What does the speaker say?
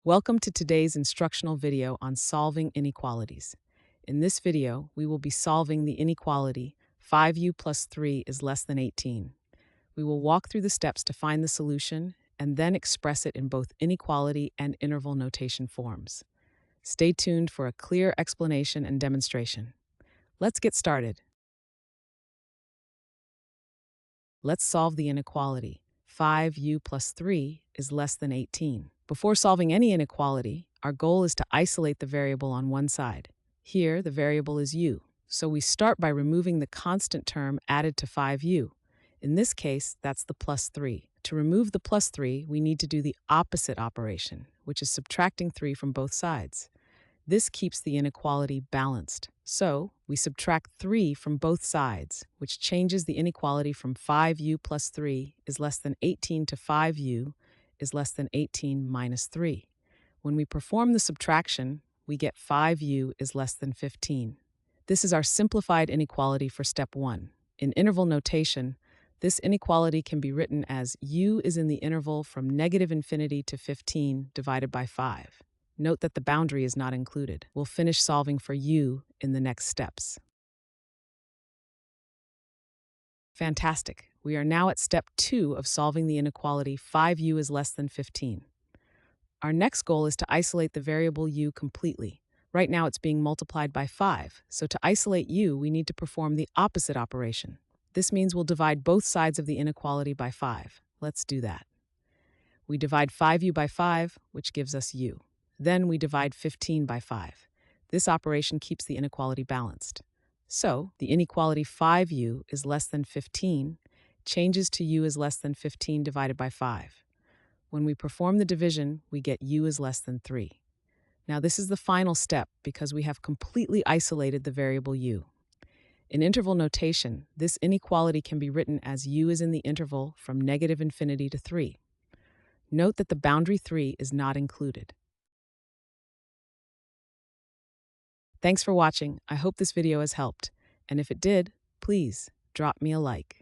Welcome to today's instructional video on solving inequalities. In this video, we will be solving the inequality 5u plus 3 is less than 18. We will walk through the steps to find the solution and then express it in both inequality and interval notation forms. Stay tuned for a clear explanation and demonstration. Let's get started. Let's solve the inequality. 5u plus 3 is less than 18. Before solving any inequality, our goal is to isolate the variable on one side. Here, the variable is u, so we start by removing the constant term added to 5u. In this case, that's the plus 3. To remove the plus 3, we need to do the opposite operation, which is subtracting 3 from both sides. This keeps the inequality balanced. So, we subtract 3 from both sides, which changes the inequality from 5u plus 3 is less than 18 to 5u is less than 18 minus 3. When we perform the subtraction, we get 5u is less than 15. This is our simplified inequality for step 1. In interval notation, this inequality can be written as u is in the interval from -infinity to 15 divided by 5. Note that the boundary is not included. We'll finish solving for u in the next steps. Fantastic. We are now at step 2 of solving the inequality 5u is less than 15. Our next goal is to isolate the variable u completely. Right now it's being multiplied by 5, so to isolate u, we need to perform the opposite operation. This means we'll divide both sides of the inequality by 5. Let's do that. We divide 5u by 5, which gives us u. Then we divide 15 by 5. This operation keeps the inequality balanced. So, the inequality 5u is less than 15 changes to u is less than 15 divided by 5. When we perform the division, we get u is less than 3. Now this is the final step because we have completely isolated the variable u. In interval notation, this inequality can be written as u is in the interval from -infinity to 3. Note that the boundary 3 is not included. Thanks for watching. I hope this video has helped. And if it did, please drop me a like.